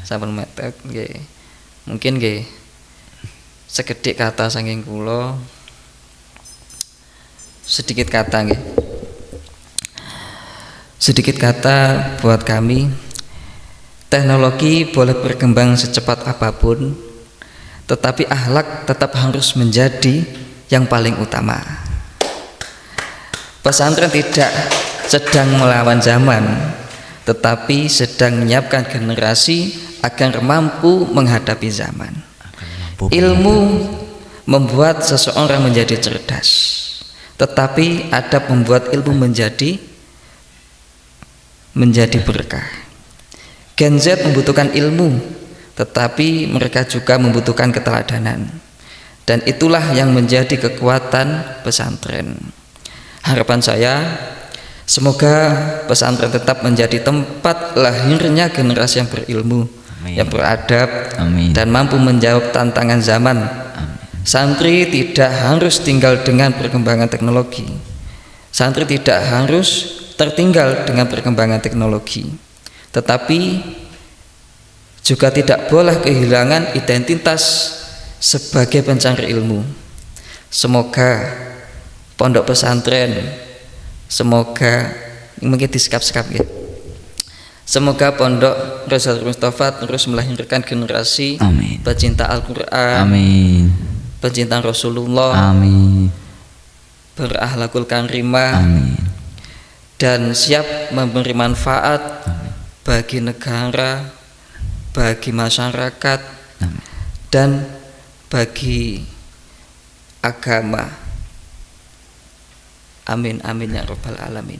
Sampun mepet nggih. Mungkin nggih sekedhik kata saking kula, sedikit kata nggih. Sedikit kata buat kami, teknologi boleh berkembang secepat apapun, tetapi akhlak tetap harus menjadi yang paling utama. Pesantren tidak sedang melawan zaman, tetapi sedang menyiapkan generasi agar mampu menghadapi zaman. Ilmu membuat seseorang menjadi cerdas, tetapi adab membuat ilmu menjadi berkah. Gen Z membutuhkan ilmu, tetapi mereka juga membutuhkan keteladanan. Dan itulah yang menjadi kekuatan pesantren. Harapan saya, semoga pesantren tetap menjadi tempat lahirnya generasi yang berilmu, yang beradab, dan mampu menjawab tantangan zaman. Santri tidak harus tinggal dengan perkembangan teknologi. Santri tidak harus tertinggal dengan perkembangan teknologi, tetapi juga tidak boleh kehilangan identitas sebagai pencari ilmu. Semoga pondok pesantren, semoga mungkin disekap-sekap ya. Semoga pondok Rosatul Mustafa terus melahirkan generasi pecinta Al-Quran, pecinta Rasulullah, berakhlakul karimah, dan siap memberi manfaat bagi negara, bagi masyarakat, dan bagi agama. Amin amin ya rabbal alamin.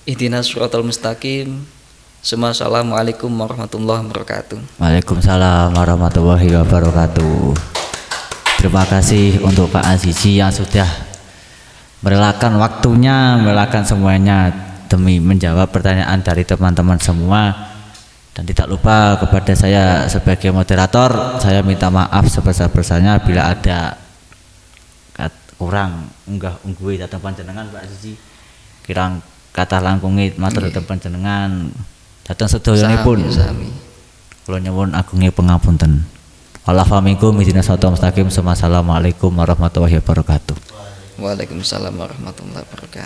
Ihdinas siratal mustaqim. Assalamualaikum warahmatullahi wabarakatuh. Waalaikumsalam warahmatullahi wabarakatuh. Terima kasih untuk Pak Azizi yang sudah merelakan waktunya, merelakan semuanya demi menjawab pertanyaan dari teman-teman semua. Dan tidak lupa kepada saya sebagai moderator, saya minta maaf sebesar-besarnya bila ada kurang unggah-ungguhi datang panjenengan Pak Azizi. Kirang kata langkungi matur datang panjenengan datang sedoyonipun. Kula nyuwun agunge pangapunten. Waalaikumsalam warahmatullahi wabarakatuh. Waalaikumsalam warahmatullahi wabarakatuh.